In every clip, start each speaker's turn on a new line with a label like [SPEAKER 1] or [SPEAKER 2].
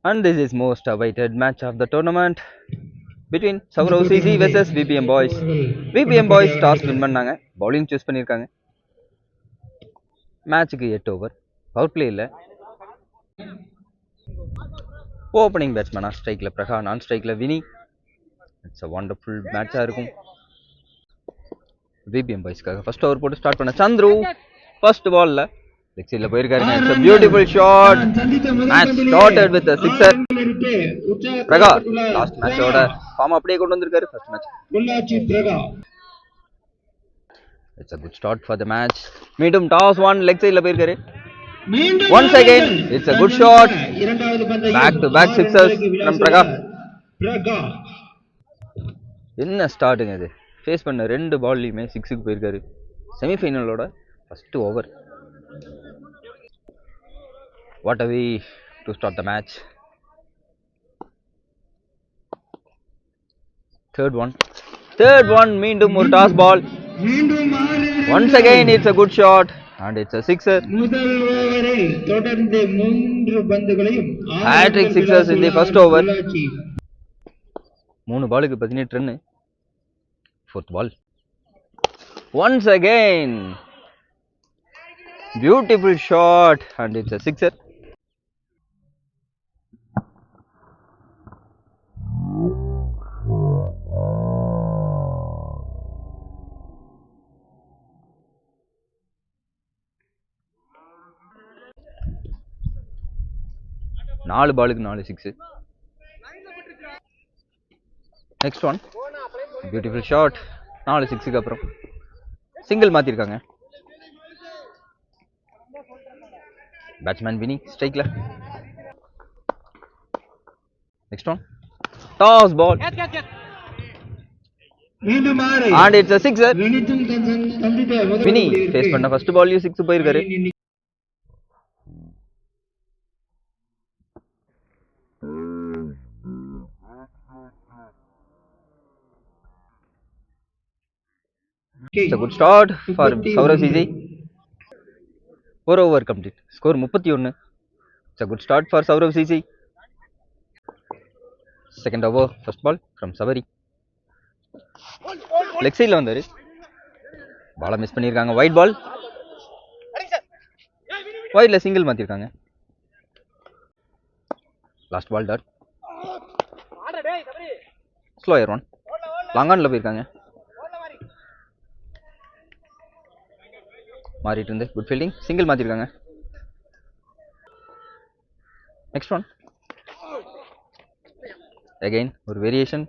[SPEAKER 1] And this is most awaited match of the tournament between Saurav CC versus VPM Boys. VPM Boys toss win பண்ணாங்க, bowling choose பண்ணிருக்காங்க. மேட்சுக்கு 8 over, power play இல்ல. Opening பேட்ஸ்மேனா ஸ்ட்ரைக்ல பிரகா, நான் ஸ்ட்ரைக்ல Vini. It's a wonderful மேட்சா இருக்கும். VPM Boysக்காக ஃபர்ஸ்ட் ஓவர் போட்டு ஸ்டார்ட் பண்ண சந்துரு ஃபர்ஸ்ட் பால்ல லெக் சைடுல போயிருக்காருங்க. இட்ஸ் a beautiful shot. Match started with a sixer. Praga last மேட்சோட ஃபார்ம் அப்படியே கொண்டு வந்திருக்காரு first match. It's a good start for the match. மீண்டும் டாஸ் 1 லெக் சைடுல போயிருக்காரு. Once again it's a good shot. Back to back sixers from பிரகா. என்ன ஸ்டார்ட்ங்க இது, face பண்ண ரெண்டு பால்லையுமே சிக்ஸுக்கு போயிருக்காரு. செமிஃபைனலோட first over. What a way to start the match. Third one மீண்டும் ஒரு toss ball. Once again it's a good shot and it's a sixer. முதல் ஓவரில் தொடர்ந்து 3 பந்துகளையும் hattrick sixers in the first over. 3 பாலுக்கு 18 run. fourth ball. Once again beautiful shot and it's a sixer. நாலு பாலுக்கு 4 six. Next one beautiful shot. 4 சிக்ஸுக்கு அப்புறம் single மாத்திருக்காங்க. பேட்ஸ்மேன் வினி ஸ்ட்ரைக்ல. Next one toss ball and it's a sixer. Vini face பண்ண first பால்லையும் 6 போயிருக்காரு. It's a good start for Saurav CC. 4 over complete. Score 31. It's a good start for Saurav CC. Second over, first ball from Savari. Leg side la vandaru. பால miss பண்ணிருக்காங்க. Wide ball. வைட்ல single மாத்திருக்காங்க. Last ball dot. Slower one. Long ஆன்ல போயிருக்காங்க. மாறிட்டு இருந்து good fielding. Single மாத்திருக்காங்க. Next one again ஒரு வேரியேஷன்.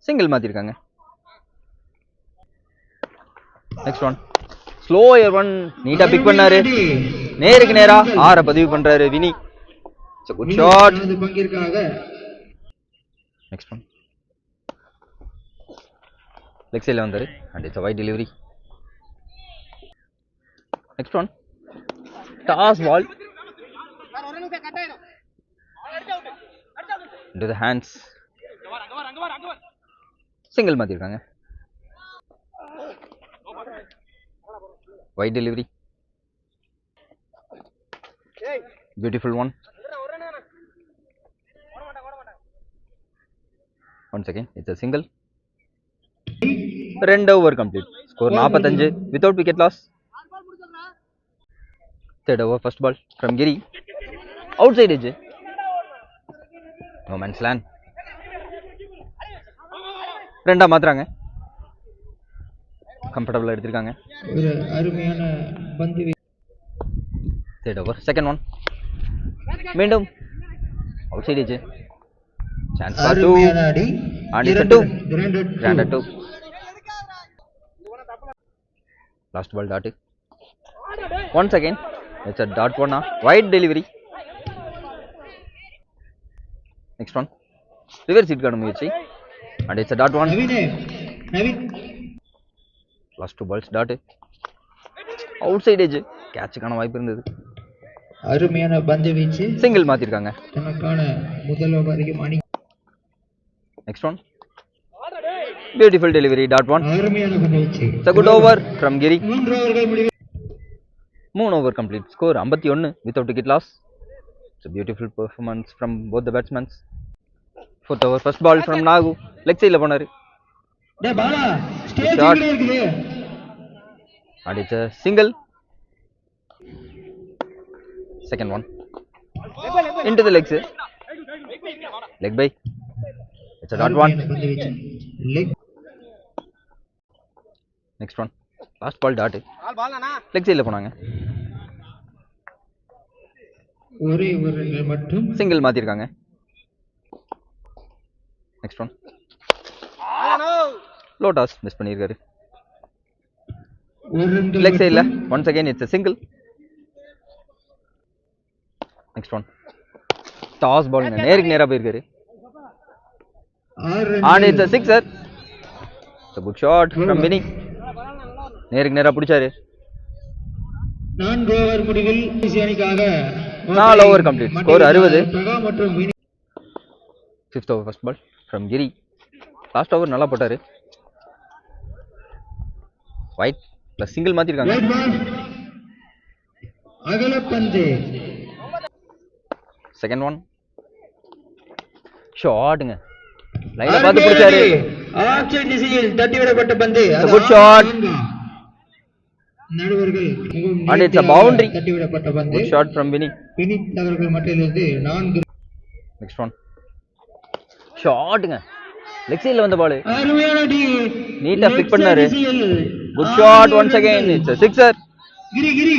[SPEAKER 1] சிங்கிள் மாத்திருக்காங்க. Next one slower one. நீட்டா பிக் பண்ணாரு. நேருக்கு நேரா 6 பதிவு பண்றாரு Vini. It's a good shot. Next one leg சைடுல வந்தாரு and it's a wide delivery. Next one toss ball into the hands. Single மாத்திருக்காங்க. wide delivery. Beautiful one. Once again it's a single. 2 over complete. Score 45 without wicket loss. Third over, first ball from Giri. Outside edge. No man's land. ரெண்டா மாத்துறாங்க. கம்ஃபர்டபிளா எடுத்திருக்காங்க. ஒரு அருமையான பந்து. Third over, second one. மீண்டும் outside edge. Chance for 2 and it's a 2. Granted 2. Last ball dot. Once again it's a dot one. Wide delivery. Next one reverse hit கான முயற்சி and it's a dot one. Last 2 balls dot. Outside edge catch கான வாய்ப்பு இருந்தது. அருமையான பந்து வீச்சு. Single மாத்திருக்காங்க. தனக்கான முதல் ஓவருக்கு மணி. Next one beautiful delivery dot one. அருமையான பந்து வீச்சு. It's a good over from Giri. 3 ஓவர்கள் முடிவு. 3 over complete. Score 51 without wicket loss. It's a beautiful performance from both the batsmen. 4th over first ball from Nagu. Leg side la ponaru.
[SPEAKER 2] டேய் Bala stage
[SPEAKER 1] Shot.
[SPEAKER 2] இங்க இருக்குது.
[SPEAKER 1] And it's a single. Second one. Into the legs. Leg by. It's a dot one.
[SPEAKER 2] பந்து வீச்சு. Leg
[SPEAKER 1] Next one. Last ball dot. Leg side la போனாங்க.
[SPEAKER 2] ஒரே ஒரு run மட்டும்.
[SPEAKER 1] Single மாத்திருக்காங்க. Next one. Low toss miss பண்ணிருக்காரு.
[SPEAKER 2] ஒரு run
[SPEAKER 1] Leg side la. Once again it's a single. Next one. Toss ball நேருக்கு நேரா போயிருக்காரு.
[SPEAKER 2] 6
[SPEAKER 1] And it's a sixer. It's a good shot from Vinny. நேருக்கு நேரா பிடிச்சாரு.
[SPEAKER 2] 4 ஓவர் முடிவில் PC அணிக்காக
[SPEAKER 1] 4 over complete. Score 60.
[SPEAKER 2] பிரகா மற்றும் Vini
[SPEAKER 1] 5th over first ball from Giri. Last over நல்லா போட்டாரு. White plus single மாத்திருக்காங்க.
[SPEAKER 2] ரைட் பால் அகல பந்து
[SPEAKER 1] Second one. ஷாட்டுங்க. லைன்ல பார்த்து பிடிச்சாரு.
[SPEAKER 2] ஆஃப்சைட் திசையில் தட்டிவிடப்பட்ட பந்து.
[SPEAKER 1] good shot.
[SPEAKER 2] நடுவர்கள்
[SPEAKER 1] And it's a boundary.
[SPEAKER 2] தட்டிவிடப்பட்ட பந்து.
[SPEAKER 1] Good shot from Vinny.
[SPEAKER 2] Vineet அவர்கள் மட்டிலிருந்து 4.
[SPEAKER 1] Next one. ஷாட்டுங்க. லெக் சைடுல வந்த பால்.
[SPEAKER 2] அருமையான டி.
[SPEAKER 1] நீட்டா பிக் பண்ணாரு. Good shot once again. It's a sixer.
[SPEAKER 2] Giri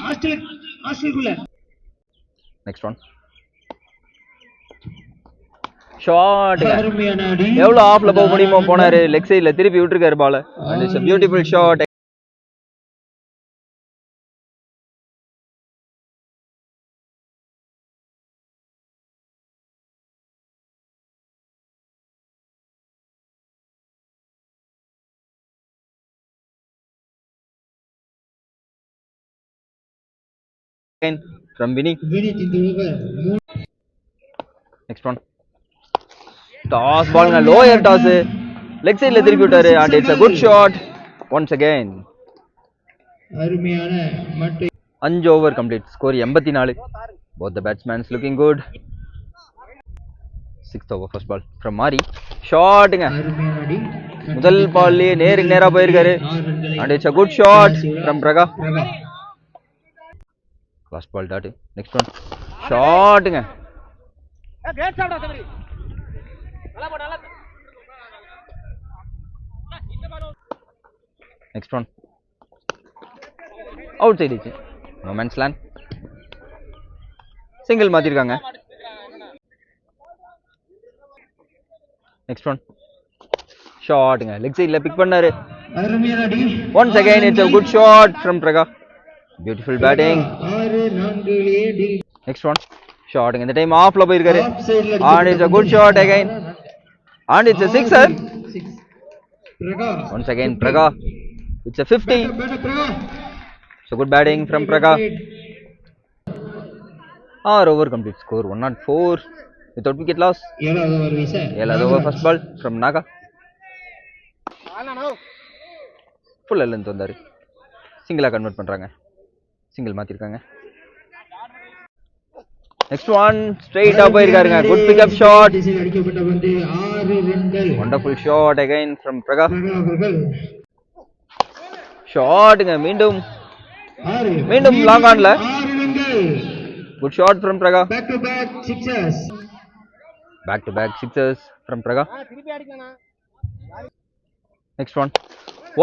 [SPEAKER 2] ஆஸ்திரேலியாக்குள்ள.
[SPEAKER 1] Next one. ஷாட்டுங்க.
[SPEAKER 2] அருமையான டி.
[SPEAKER 1] எவ்வளவு ஆஃப்ல போக முடியுமோ போனாரு. லெக் சைடுல திருப்பி விட்டுருக்காரு பால். And it's a beautiful shot. From Vinny.
[SPEAKER 2] Vineet இந்த over.
[SPEAKER 1] Next one. Toss ball lower toss. Leg side la திருப்பி விட்டாரு. And it's a good shot once again.
[SPEAKER 2] அருமையான மட்டை.
[SPEAKER 1] 5 over complete. Score 84. Both the batsmen looking good. 6th over first ball from Mari. Shotங்க.
[SPEAKER 2] அருமையான D.
[SPEAKER 1] முதல் பால்லே நேருக்கு நேரா போயிருக்காரு. And it's a good shot from Praga. Last ball dot. Next one. Shotங்க. Next one. Outside edge. No man's land. Single மாத்திருக்காங்க. Next one. Shotங்க. Leg side la pick பண்ணாரு.
[SPEAKER 2] அருமையான D.
[SPEAKER 1] Once again it's a good shot from Praga. Beautiful batting.
[SPEAKER 2] 6-4 டி.
[SPEAKER 1] Next one. Shotங்க. இந்த time ஆஃப்ல போயிருக்காரு.
[SPEAKER 2] Of சைடுல
[SPEAKER 1] And it's a good shot again. And it's a sixer.
[SPEAKER 2] பிரகா.
[SPEAKER 1] Once again Praga. It's a 50.
[SPEAKER 2] பிரகா.
[SPEAKER 1] So good batting from Praga. 6 over complete. Score 104 without wicket loss.
[SPEAKER 2] 7வது over வீச
[SPEAKER 1] 7th over first ball from Naga. Full length வந்தாரு. சிங்கிளா convert பண்றாங்க. Single மாத்திருக்காங்க. Next one straight up போயிருக்காருங்க. Good pick up shot.
[SPEAKER 2] திசையில் அடிக்கப்பட்ட பந்து 6 ரன்கள்.
[SPEAKER 1] Wonderful shot again from Praga.
[SPEAKER 2] பிரகா அவர்கள்
[SPEAKER 1] ஷாட்ங்க. மீண்டும்
[SPEAKER 2] 6
[SPEAKER 1] மீண்டும் லாங் ஆன்ல.
[SPEAKER 2] 6 ரன்கள்.
[SPEAKER 1] Good shot from Praga.
[SPEAKER 2] Back to back sixers.
[SPEAKER 1] Back to back sixers from Praga. Next one.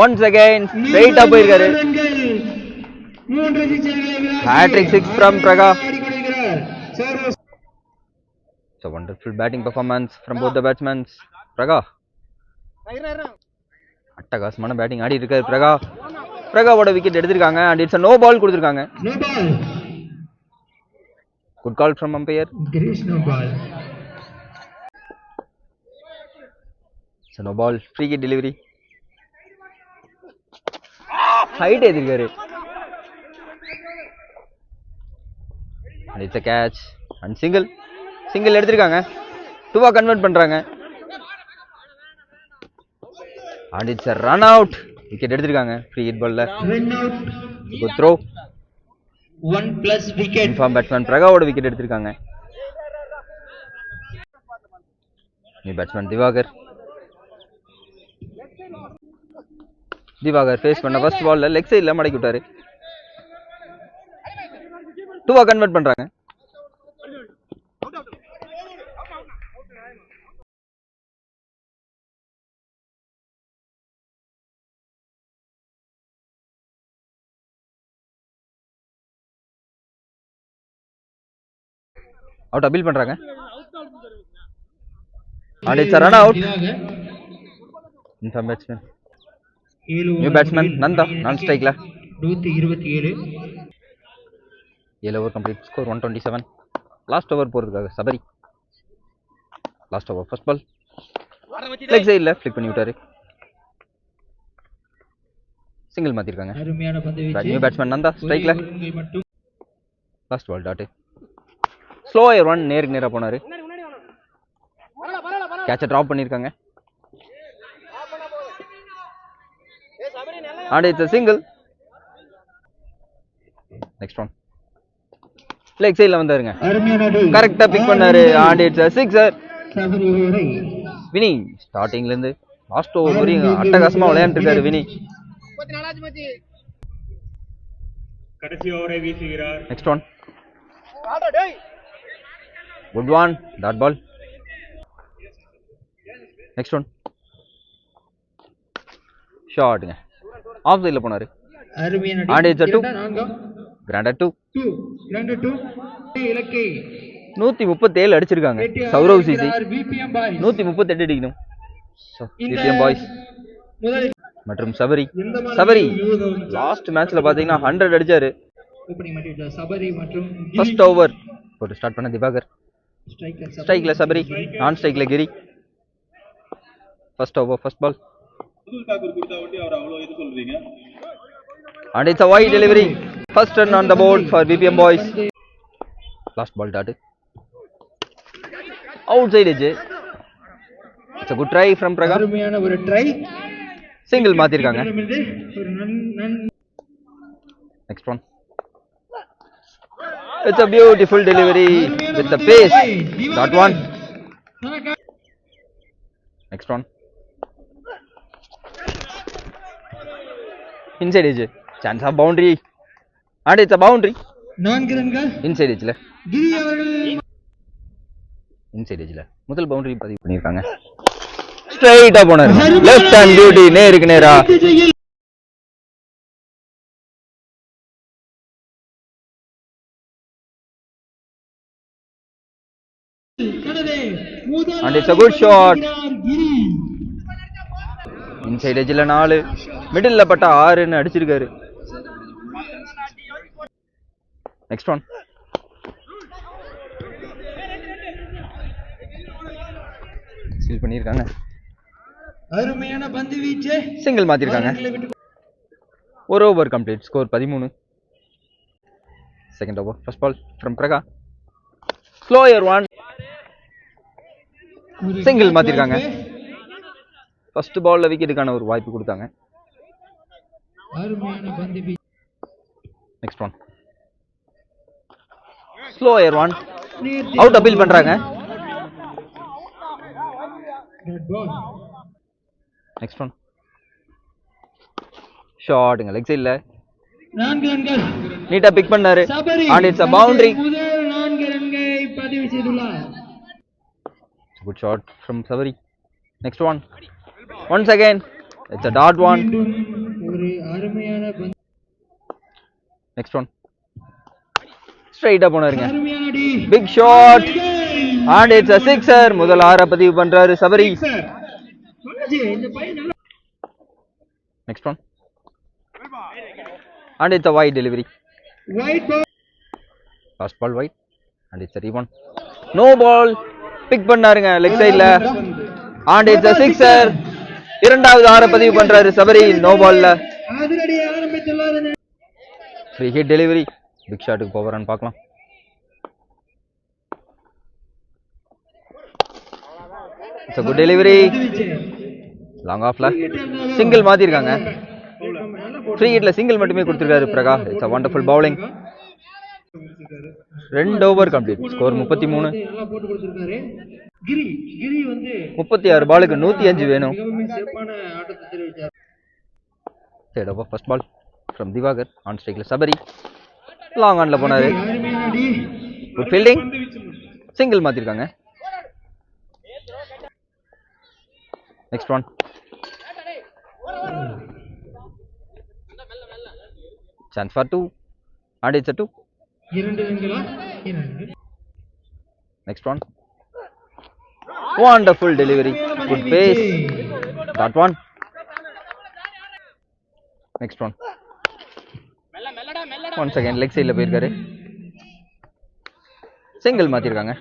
[SPEAKER 1] Once again straight up போயிருக்காரு.
[SPEAKER 2] 6 ரன்கள். 3 சிக்ஸர்களை
[SPEAKER 1] Hat-trick 6 from Praga.
[SPEAKER 2] ஆடிக்கொண்டிருக்கிறார். சர்வஸ்
[SPEAKER 1] It's a wonderful batting performance from both the batsmen. Praga. அட்டகாசமான batting ஆடி இருக்காரு Praga. Pragaவோட wicket எடுத்திருக்காங்க. And it's a no ball கொடுத்திருக்காங்க.
[SPEAKER 2] no ball.
[SPEAKER 1] Good call from umpire.
[SPEAKER 2] Greece no ball.
[SPEAKER 1] It's a no ball. Free hit delivery. Height எதிர்க்காரு. And it's a catch. And single எடுத்திருக்காங்க. 2-ஆ convert பண்றாங்க. And it's a run out. Wicket எடுத்திருக்காங்க. Free hit ball ல.
[SPEAKER 2] Run out.
[SPEAKER 1] Good throw.
[SPEAKER 2] 1+ wicket.
[SPEAKER 1] In form batsman பிரகாவோட wicket எடுத்திருக்காங்க. New batsman Diwakar face பண்ண first பால்ல leg சைடுல மடக்கி விட்டாரு. 2 கன்வெர்ட் பண்றாங்க. அவுட் அப்பீல் பண்றாங்க. And it's run out. In form batsman new batsman Nanda நான் ஸ்ட்ரைக்ல
[SPEAKER 2] 127.
[SPEAKER 1] 7 over complete score 127. Last over போறதுக்காக Sabari. Last over first ball leg சைடுல ஃபிளிக் பண்ணி விட்டாரு. சிங்கிள் மாத்திருக்காங்க.
[SPEAKER 2] அருமையான பந்து வீச்சு.
[SPEAKER 1] நியூ பேட்ஸ்மேன் நந்தா ஸ்ட்ரைக்ல last ball dot. Slower one நேருக்கு நேரா போனாரு. கேட்ச டிராப் பண்ணிருக்காங்க. and it's a single. next one leg side la vandaruங்க. கரெக்ட்டா பிக் பண்ணாரு and it's a sixer. Vini ஸ்டார்டிங்ல இருந்து லாஸ்ட் ஓவர் வரையும் அட்டகாசமா விளையாண்டிட்டு இருக்காரு வினி.
[SPEAKER 2] கடைசி ஓவரை வீசுகிறார்.
[SPEAKER 1] next one good one that ball. next one ஷாட்ங்க ஆஃப் சைடுல போனாரு.
[SPEAKER 2] அருமையான
[SPEAKER 1] and it's a 2 கிராண்டட் 2
[SPEAKER 2] இலக்கை
[SPEAKER 1] 137 அடிச்சிருக்காங்க சௌரவ் சிசி.
[SPEAKER 2] விபிஎம் பாய்ஸ்
[SPEAKER 1] 138 அடிக்கணும். விபிஎம் பாய்ஸ்
[SPEAKER 2] முதல்
[SPEAKER 1] மற்றும் சபரி லாஸ்ட் மேட்ச்ல பாத்தீங்கன்னா 100 அடிச்சாரு.
[SPEAKER 2] ஓபனிங் மாட்டிட்டார் சபரி மற்றும்
[SPEAKER 1] ஃபர்ஸ்ட் ஓவர் போட்டு ஸ்டார்ட் பண்ண திவாகர். ஸ்ட்ரைக்ல சபரி நான் ஸ்ட்ரைக்ல Giri. First over first ball and it's a wide delivery. first run on the board for BPM boys. last ball dot outside edge. it's a good try from Praga.
[SPEAKER 2] அருமையான ஒரு try.
[SPEAKER 1] Single மாத்திருக்காங்க.
[SPEAKER 2] ஒரு
[SPEAKER 1] next one it's a beautiful delivery with the pace. that one next one inside edge chance of boundary and it's a boundary.
[SPEAKER 2] 4 ரன்கள்
[SPEAKER 1] inside edge ல
[SPEAKER 2] கிரி அவர்கள்
[SPEAKER 1] inside edge ல முதல் boundary பதிவு பண்ணிருக்காங்க. ஸ்ட்ரைட்டா போனாரு லெஃப்ட் ஹேண்ட் பியூட்டி நேருக்கு நேரா. and it's a good shot. inside edge ல 4 மிடில்ல பட்ட 6 ன்னு அடிச்சிருக்காரு. next one சீல் பண்ணிருக்காங்க.
[SPEAKER 2] அருமையான பந்து வீச்சு.
[SPEAKER 1] சிங்கிள் மாத்திருக்காங்க. ஒரு over complete score 13. Second over first ball from Praga slower one single மாத்திருக்காங்க. ஃபர்ஸ்ட் பால்ல விக்கெட்டுக்கான ஒரு வாய்ப்பு கொடுத்தாங்க.
[SPEAKER 2] அருமையான பந்து வீச்சு.
[SPEAKER 1] Next one slower one out appeal பண்றாங்க. நெக்ஸ்ட் ஒன் ஷாட்ங்க லெக் சைடுல
[SPEAKER 2] 4 ரன்கள்
[SPEAKER 1] நீட்டா பிக் பண்ணாரு and it's a boundary.
[SPEAKER 2] முதல் 4 ரன்களை பதிவு செய்துள்ளார்.
[SPEAKER 1] good shot from Sabari. next one once again it's a dot one.
[SPEAKER 2] ஒரு அருமையான பந்து.
[SPEAKER 1] next one ஸ்ட்ரைட்டா போனாருங்க.
[SPEAKER 2] அருமையான அடி.
[SPEAKER 1] big shot and it's a sixer. முதல் 6 பதிவு பண்றாரு சபரி.
[SPEAKER 2] இந்த பையன் நல்லா.
[SPEAKER 1] next one and it's a wide delivery.
[SPEAKER 2] Wide ball.
[SPEAKER 1] first ball wide and it's a rebound. no ball pick பண்ணாருங்க லெக் சைடுல and it's a sixer. இரண்டாவது 6 பதிவு பண்றாரு சபரி நோ பால்ல.
[SPEAKER 2] அதிரடி ஆரம்பித்துள்ளார்.
[SPEAKER 1] ஃப்ரீ ஹிட் டெலிவரி பிக் ஷாட்டுக்கு போறான்னு பார்க்கலாம். it's a good delivery. Long ஆஃப்ல சிங்கிள் மாத்திருக்காங்க. ஃப்ரீ ஹிட்ல சிங்கிள் மட்டுமே கொடுத்திருக்காரு பிரகா. it's a wonderful bowling. 2 over complete. Score 33.
[SPEAKER 2] நல்லா போட்டு கொடுத்திருக்காரு. கிரி கிரி வந்து
[SPEAKER 1] 36 பாலுக்கு 105 வேணும்.
[SPEAKER 2] மிகவும் சிறப்பான ஆட்டத்தை தெரிவித்தார்.
[SPEAKER 1] Third over first ball from Diwakar. On ஸ்ட்ரைக்ல சபரி லாங் ஆன்ல போனாரு.
[SPEAKER 2] அருமையான அடி.
[SPEAKER 1] Good fielding. சிங்கிள் மாத்திருக்காங்க. Next one. Chance for 2 and it's a 2.
[SPEAKER 2] 2 ரன்களா? 2.
[SPEAKER 1] Next one. Wonderful delivery. Good pace. That one. Next one. Once again leg side la போயிருக்காரு. Single மாத்திருக்காங்க.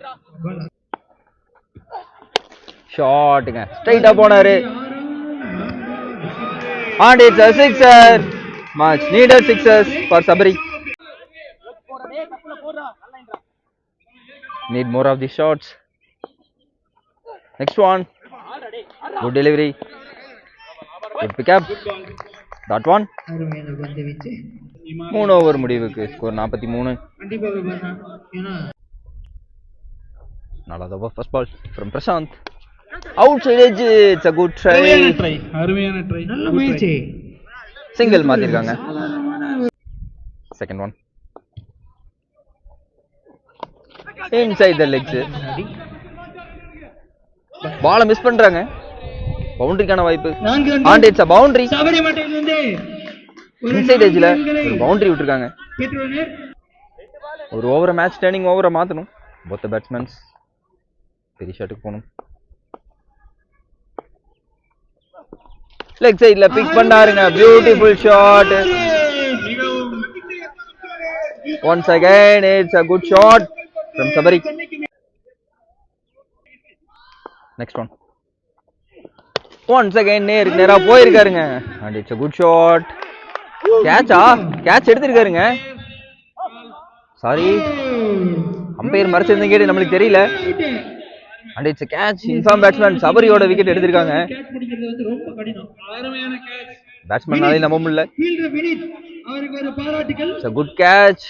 [SPEAKER 1] ஷாட்ங்க ஸ்ட்ரைட்டா போனாரு. And it's a sixer. Much needed sixers for Sabri. Need more of the shots. Next one. Good delivery. Good pick up. That one.
[SPEAKER 2] அருமையான பந்து வீச்சு.
[SPEAKER 1] 3 over முடிவுக்கு score 43.
[SPEAKER 2] கண்டிப்பாக பண்ணா. ஏனா
[SPEAKER 1] நாலாவது ஓவர் first ball from Prashanth. Outside edge. It's a good try.
[SPEAKER 2] அருமையான ட்ரை. நல்ல முயற்சி.
[SPEAKER 1] சிங்கிள் மாத்திருக்காங்க. Second one. Inside the legs. பால மிஸ் பண்றாங்க. பவுண்டரிக்கான வாய்ப்பு. And it's a boundary.
[SPEAKER 2] Sabari மட்டையிலிருந்து
[SPEAKER 1] இன்சைட் எட்ஜ்ல ஒரு பவுண்டரி விட்டுருக்காங்க. ஒரு ஓவர மேட்ச் டர்னிங் ஓவரை மாத்தணும். both the batsmen பெரிய ஷாட்டுக்கு போகணும். லெக் சைடுல பிக் பண்ணாருங்க. Beautiful shot. Once again it's a good shot from Sabari. Next one. Once again நேரா போயிருக்காருங்க. And it's a good shot. Catch எடுத்திருக்காருங்க. சாரி அம்பையர் மறைச்சிருந்தீங்க கேட்டு நம்மளுக்கு தெரியல. And it's a catch. Inform batsman சபரியோட விக்கெட் எடுத்திருக்காங்க.
[SPEAKER 2] கேட்ச் பிடிக்கிறது வந்து ரொம்ப கடினம். அருமையான கேட்ச்.
[SPEAKER 1] பேட்ஸ்மேனாலே நம்ப முடியல.
[SPEAKER 2] ஃபீல்டர் வினித் அவருக்கு ஒரு பாராட்டுகள்.
[SPEAKER 1] It's a good catch.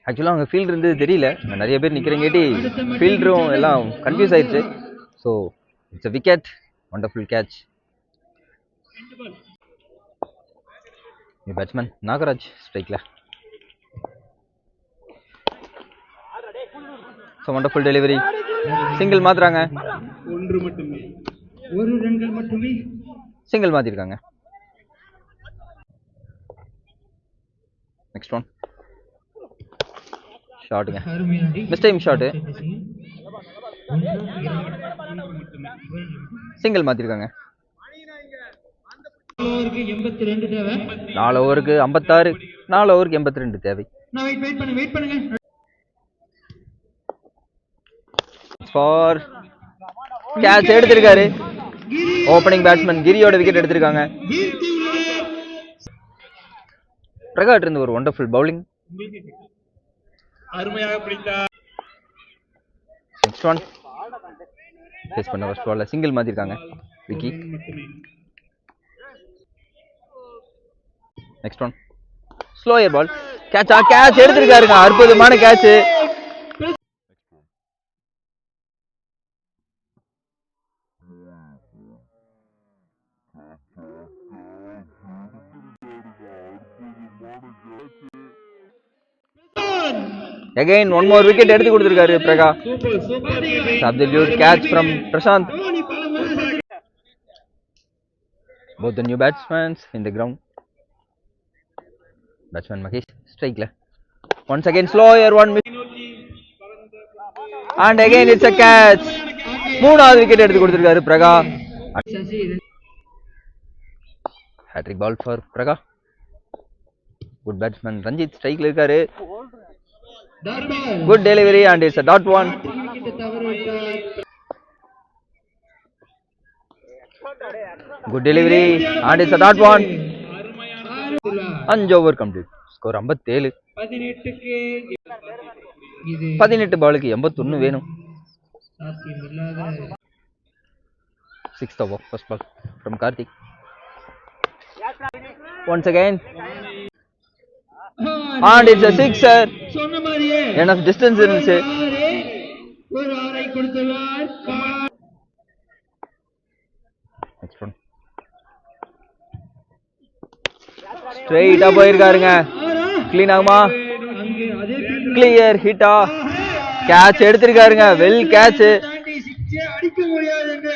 [SPEAKER 1] ஆக்சுவலா அவங்க ஃபீல்டர் இருந்தது தெரியல. நிறைய பேர் நிக்கிறங்கேட்டி ஃபீல்டரும் எல்லாம் கன்ஃபியூஸ் ஆயிடுச்சு. So it's a wicket. Wonderful catch. Batsman Nagaraj ஸ்ட்ரைக்ல. So wonderful delivery. சிங்கிள் மாத்துறாங்க.
[SPEAKER 2] 1 மட்டுமே. 1 ரன்கள் மட்டுமே.
[SPEAKER 1] சிங்கிள் மாத்திருக்காங்க. Next one. ஷாட்டுங்க. Mistimed shot. சிங்கிள் மாத்திருக்காங்க. 4 ஓவருக்கு 56. 4 ஓவருக்கு 82 தேவை.
[SPEAKER 2] வெயிட் பண்ணுங்க.
[SPEAKER 1] ஃபார் கேட்ச் எடுத்திருக்காரு. ஓப்பனிங் பேட்ஸ்மேன் கிரியோட விக்கெட் எடுத்திருக்காங்க. பிரகாட் இருந்து ஒரு வண்டர்ஃபுல் பவுலிங்.
[SPEAKER 2] அருமையாக பிடித்தார்.
[SPEAKER 1] Next one. ஃபேஸ் பண்ண ஃபர்ஸ்ட் பால்ல சிங்கிள் மாத்திருக்காங்க விக்கி. Next one. ஸ்லோயர் பால். கேட்ச் எடுத்திருக்காருங்க. அற்புதமான catch. Again one more wicket எடுத்து கொடுத்திருக்காரு பிரகா. Substitute catch from Prashant. Both the new batsmen in the ground. Batsman Mahesh strike la. Once again slower one miss. And again it's a catch. மூணாவது wicket எடுத்து கொடுத்திருக்காரு பிரகா. Hat-trick ball for Praga. Good batsman Ranjit strike la இருக்காரு. Good delivery and it's a dot one. Good delivery and it's a dot one. 5 over complete. Score 57. 18 பாலுக்கு 81 வேணும். 6th over first ball from Karthik. Once again and it's a sixer.
[SPEAKER 2] சொன்ன மாதிரியே
[SPEAKER 1] enough distance இருந்துச்சு.
[SPEAKER 2] ஒரு ஆரை கொடுத்துள்ளார்.
[SPEAKER 1] next one straight up போயிருக்காருங்க. Clean ஆகுமா? கிளியர் ஹிட்டா? கேட்ச் எடுத்திருக்காருங்க. Well catch.
[SPEAKER 2] அடிக்க முடியாது.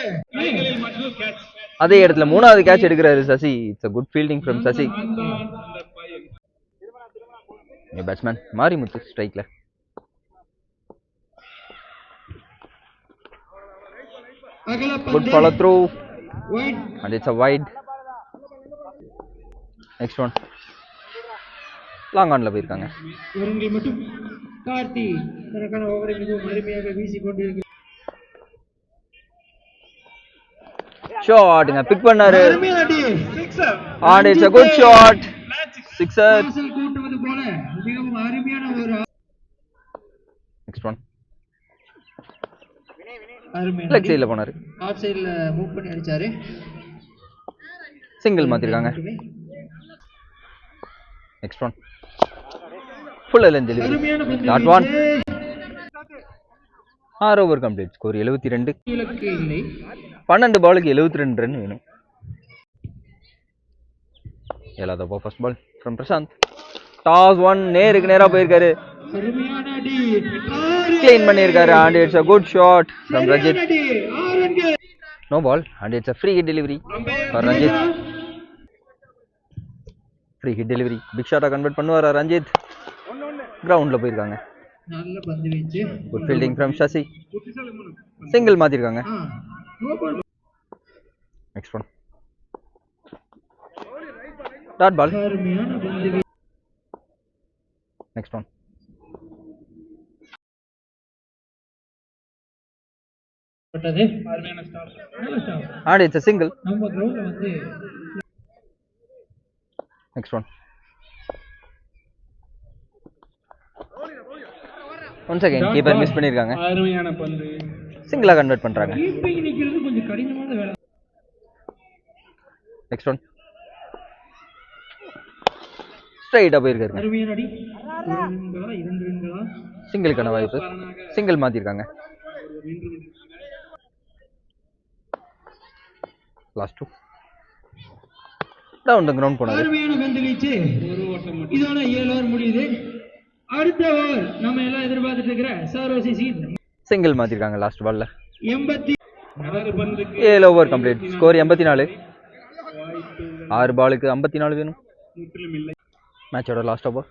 [SPEAKER 1] அதே இடத்துல மூணாவது கேட்ச் எடுக்கிறாரு Sasi. It's a good fielding from Sasi. Batsman Marimuthu ஸ்ட்ரைக்ல. good follow through and it's a wide. next one long ஆன்ல போயிருக்காங்க.
[SPEAKER 2] ஒருங்கில் மட்டும் கார்த்தி தனக்கான ஓவரை மிகவும் அருமையாக வீசிக் கொண்டிருக்கிறார்.
[SPEAKER 1] ஷாட்ங்க பிக் பண்ணாரு. and it's a good shot. sixer.
[SPEAKER 2] கூட்டுவது போல மிகவும் அருமையான ஒரு
[SPEAKER 1] next one
[SPEAKER 2] அருமையான
[SPEAKER 1] லெக் சைடுல போனாரு.
[SPEAKER 2] ஆஃப் சைடுல மூவ் பண்ணி அடிச்சாரு.
[SPEAKER 1] சிங்கிள் மாத்திருக்காங்க. next one full length delivery. that one 6 over complete. Score 72.
[SPEAKER 2] இலக்கு இல்லை.
[SPEAKER 1] 12 பாலுக்கு 72 ரன் வேணும். ஏழாவது ball first ball from Prashanth. Toss 1 நேருக்கு நேரா போயிருக்காரு.
[SPEAKER 2] அருமையான அடி.
[SPEAKER 1] க்ளீன் பண்ணிருக்காரு. and it's a good shot from Ranjith. no ball and it's a free hit delivery for Ranjith. free hit delivery. big shot convert பண்ணுவாரா ரஞ்சித்? கிரவுண்ட்ல போயிருக்காங்க.
[SPEAKER 2] நல்ல பந்து வீச்சு.
[SPEAKER 1] good fielding from Sasi. Single மாத்திருக்காங்க. next one dot ball.
[SPEAKER 2] அருமையான பந்து வீச்சு.
[SPEAKER 1] next one
[SPEAKER 2] பட்டது. அருமையான ஸ்டாப். நல்ல stop.
[SPEAKER 1] and it's a single.
[SPEAKER 2] நம்ம கிரவுண்ட்ல வந்து
[SPEAKER 1] next one once again keeper miss பண்ணிருக்காங்க.
[SPEAKER 2] அருமையான பந்து.
[SPEAKER 1] சிங்கிளா கன்வெர்ட் பண்றாங்க.
[SPEAKER 2] கீப்பிங் நிக்கிறது கொஞ்சம் கடினமான வேலை.
[SPEAKER 1] next one ஸ்ட்ரைட்டா போயிருக்காரு.
[SPEAKER 2] அருமையான அடி. ஒரு ரன்களா 2 ரன்களா?
[SPEAKER 1] சிங்கிளுக்கான வாய்ப்பு. சிங்கிள் மாத்திருக்காங்க. லாஸ்ட் 2 டவுன் தி கிரவுண்ட் போனாரு.
[SPEAKER 2] அருமையான பந்து வீச்சு. ஒரு ஓட்டம் மட்டும். இதோட 7 ஓவர் முடியுது. அடுத்த ஓவர் நம்ம எல்லாம் எதிர்பார்த்துட்டு இருக்கிற சாரோசி சீன்.
[SPEAKER 1] சிங்கிள் மாத்திருக்காங்க லாஸ்ட் பால்ல.
[SPEAKER 2] 86 பந்துக்கு
[SPEAKER 1] 7 ஓவர் கம்ப்ளீட். ஸ்கோர் 84. 6 பாலுக்கு 54 வேணும்.
[SPEAKER 2] முற்றிலும் இல்லை.
[SPEAKER 1] மேட்சோட லாஸ்ட் ஓவர்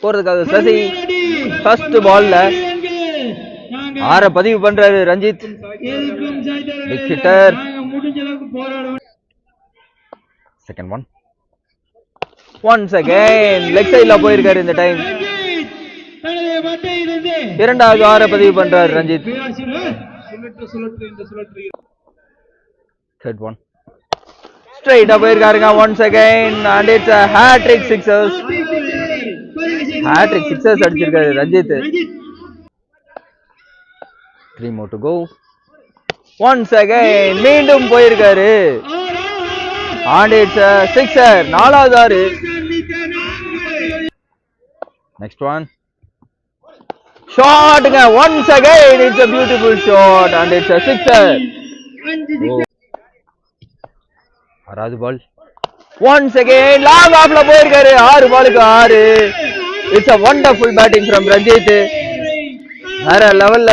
[SPEAKER 1] போறதுக்காக சசி ஃபர்ஸ்ட் பால்ல 6 பதிவு பண்றாரு ரஞ்சித். Big hitter.
[SPEAKER 2] முடிஞ்ச அளவுக்கு போராடுவோம்.
[SPEAKER 1] Second one once again leg சைடுல போயிருக்காரு இந்த டைம். இரண்டாவது 6 பதிவு பண்றாரு Ranjith. third one straight up போயிருக்காருங்க once again and it's a hat trick sixers. hat trick sixers அடிச்சிருக்காரு Ranjith. 3 more to go. once again மீண்டும் போயிருக்காரு and it's a sixer. நாலாவது 6. next one shotங்க once again it's a beautiful shot and it's a sixer. ஆறாவது பால் once again long ஆஃப்ல போயிருக்காரு. 6 பாலுக்கு 6. it's a wonderful batting from Ranjith. வேற லெவல்ல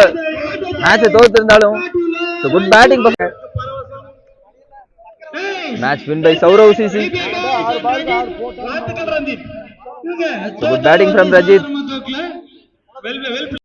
[SPEAKER 1] match தோத்துருந்தாலும் good batting. match win by Saurav CC. good batting from Rajit.